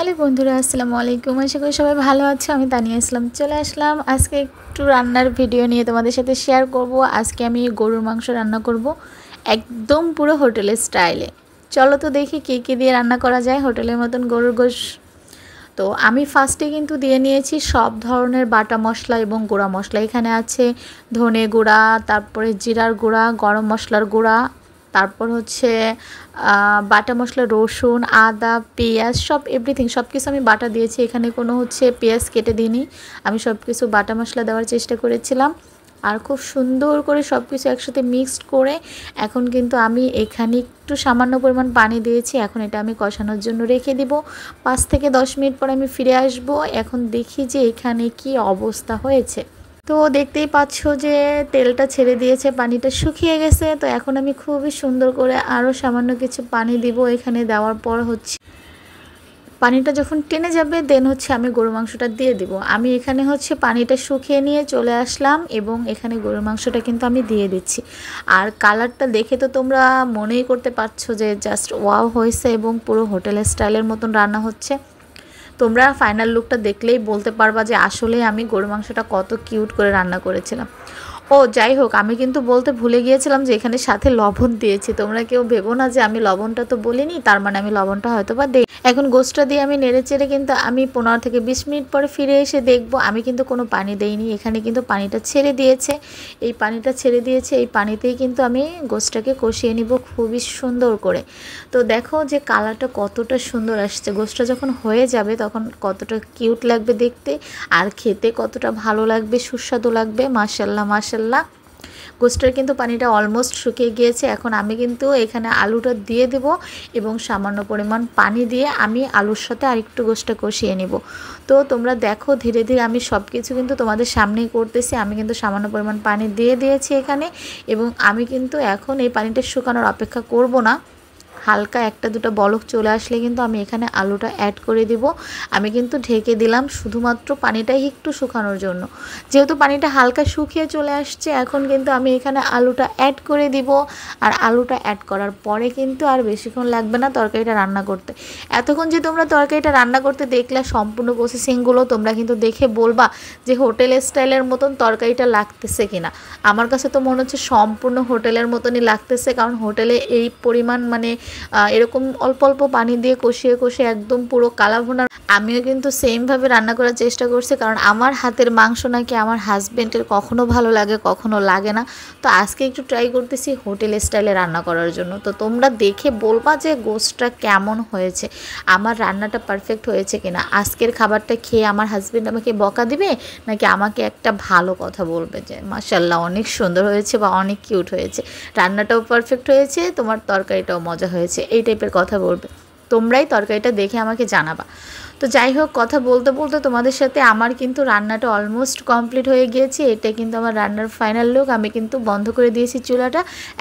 Hello বন্ধুরা, আসসালামু আলাইকুম। আশা করি সবাই ভালো আছো। আমি তানিয়া ইসলাম চলে আসলাম আজকে একটু রান্নার ভিডিও নিয়ে তোমাদের সাথে শেয়ার করব। আজকে আমি গরুর মাংস রান্না করব একদম পুরো হোটেলের স্টাইলে। চলো তো দেখি কী কী দিয়ে রান্না করা যায় হোটেলের মতন গরুর গোশ। তো আমি ফার্স্টে কিন্তু দিয়ে নিয়েছি সব ধরনের বাটা মশলা এবং গুঁড়া মশলা। এখানে আছে ধনে গুঁড়া, তারপরে জিরার গুঁড়া, গরম মশলার গুঁড়া, তারপর হচ্ছে বাটা মশলা, রসুন, আদা, পেঁয়াজ, সব এভরিথিং সব কিছু আমি বাটা দিয়েছি। এখানে কোনো হচ্ছে পেঁয়াজ কেটে দিইনি, আমি সব কিছু বাটা মশলা দেওয়ার চেষ্টা করেছিলাম। আর খুব সুন্দর করে সব কিছু একসাথে মিক্সড করে এখন কিন্তু আমি এখানে একটু সামান্য পরিমাণ পানি দিয়েছি। এখন এটা আমি কষানোর জন্য রেখে দিব। 5 থেকে 10 মিনিট পর আমি ফিরে আসব। এখন দেখি যে এখানে কি অবস্থা হয়েছে। তো দেখতেই পাচ্ছ যে তেলটা ছেড়ে দিয়েছে, পানিটা শুকিয়ে গেছে। তো এখন আমি খুবই সুন্দর করে আরও সামান্য কিছু পানি দিব। এখানে দেওয়ার পর হচ্ছে পানিটা যখন টেনে যাবে দেন হচ্ছে আমি গরুর মাংসটা দিয়ে দিব। আমি এখানে হচ্ছে পানিটা শুকিয়ে নিয়ে চলে আসলাম এবং এখানে গরুর মাংসটা কিন্তু আমি দিয়ে দিচ্ছি। আর কালারটা দেখে তো তোমরা মনেই করতে পারছো যে জাস্ট ওয়াও হয়েছে এবং পুরো হোটেলের স্টাইলের মতন রান্না হচ্ছে। তোমরা ফাইনাল লুকটা দেখলেই বলতে পারবা যে আসলে আমি গরুর মাংসটা কত কিউট করে রান্না করেছিলাম। ও যাই হোক, আমি কিন্তু বলতে ভুলে গিয়েছিলাম যে এখানে সাথে লবণ দিয়েছি। তোমরা কেউ ভেবো না যে আমি লবণটা তো বলিনি, তার মানে আমি লবণটা হয়তো বা দিই। এখন গোশটা দিয়ে আমি নেড়ে চেড়ে কিন্তু আমি 15 থেকে 20 মিনিট পরে ফিরে এসে দেখব আমি কিন্তু কোনো পানি দেইনি। এখানে কিন্তু পানিটা ছেড়ে দিয়েছে। এই পানিটা ছেড়ে দিয়েছে, এই পানিতেই কিন্তু আমি গোশটাকে কষিয়ে নিব খুবই সুন্দর করে। তো দেখো যে কালারটা কতটা সুন্দর আসছে। গোশটা যখন হয়ে যাবে তখন কতটা কিউট লাগবে দেখতে, আর খেতে কতটা ভালো লাগবে, সুস্বাদু লাগবে। মাশাল্লাহ মাশাল্লাহ। গোশটার কিন্তু পানিটা অলমোস্ট শুকিয়ে গিয়েছে। এখন আমি কিন্তু এখানে আলুটা দিয়ে দেব এবং সামান্য পরিমাণ পানি দিয়ে আমি আলুর সাথে আরেকটু গোশটা কষিয়ে নেব। তো তোমরা দেখো ধীরে ধীরে আমি সব কিছু কিন্তু তোমাদের সামনেই করতেছি। আমি কিন্তু সামান্য পরিমাণ পানি দিয়ে দিয়েছি এখানে এবং আমি কিন্তু এখন এই পানিটা শুকানোর অপেক্ষা করব না। হালকা একটা দুটো বলক চলে আসলে কিন্তু আমি এখানে আলুটা অ্যাড করে দিব। আমি কিন্তু ঢেকে দিলাম শুধুমাত্র পানিটাই একটু শুকানোর জন্য। যেহেতু পানিটা হালকা শুকিয়ে চলে আসছে এখন কিন্তু আমি এখানে আলুটা অ্যাড করে দিব। আর আলুটা অ্যাড করার পরে কিন্তু আর বেশিক্ষণ লাগবে না তরকারিটা রান্না করতে। এতক্ষণ যে তোমরা তরকারিটা রান্না করতে দেখলে সম্পূর্ণ প্রসেসিংগুলো তোমরা কিন্তু দেখে বলবা যে হোটেল স্টাইলের মতন তরকারিটা লাগতেছে কিনা। আমার কাছে তো মনে হচ্ছে সম্পূর্ণ হোটেলের মতনই লাগতেছে, কারণ হোটেলে এই পরিমাণ মানে এরকম অল্প অল্প পানি দিয়ে কষিয়ে কষিয়ে একদম পুরো কালা ভুনা। আমিও কিন্তু সেমভাবে রান্না করার চেষ্টা করছি, কারণ আমার হাতের মাংস নাকি আমার হাজব্যান্ডের কখনো ভালো লাগে কখনো লাগে না। তো আজকে একটু ট্রাই করতেছি হোটেল স্টাইলে রান্না করার জন্য। তো তোমরা দেখে বলবা যে গোশটা কেমন হয়েছে, আমার রান্নাটা পারফেক্ট হয়েছে কিনা। আজকের খাবারটা খেয়ে আমার হাজব্যান্ড আমাকে বকা দিবে নাকি আমাকে একটা ভালো কথা বলবে যে মাশাল্লাহ অনেক সুন্দর হয়েছে বা অনেক কিউট হয়েছে, রান্নাটাও পারফেক্ট হয়েছে, তোমার তরকারিটাও মজা হয়েছে, এই টাইপের কথা বলবে। তোমরাই তরকারিটা দেখে আমাকে জানাবা। তো যাই হোক, কথা বলতে বলতে তোমাদের সাথে আমার কিন্তু রান্নাটা অলমোস্ট কমপ্লিট হয়ে গিয়েছে। এটা কিন্তু আমার রান্নার ফাইনাল লুক। আমি কিন্তু বন্ধ করে দিয়েছি চুলাটা।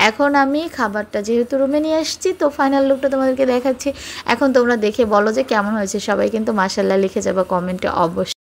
এখন আমি খাবারটা যেহেতু রুমে নিয়ে আসছি তো ফাইনাল লুকটা তোমাদেরকে দেখাচ্ছি। এখন তোমরা দেখে বলো যে কেমন হয়েছে। সবাই কিন্তু মাশাল্লাহ লিখে যাবা কমেন্টে অবশ্যই।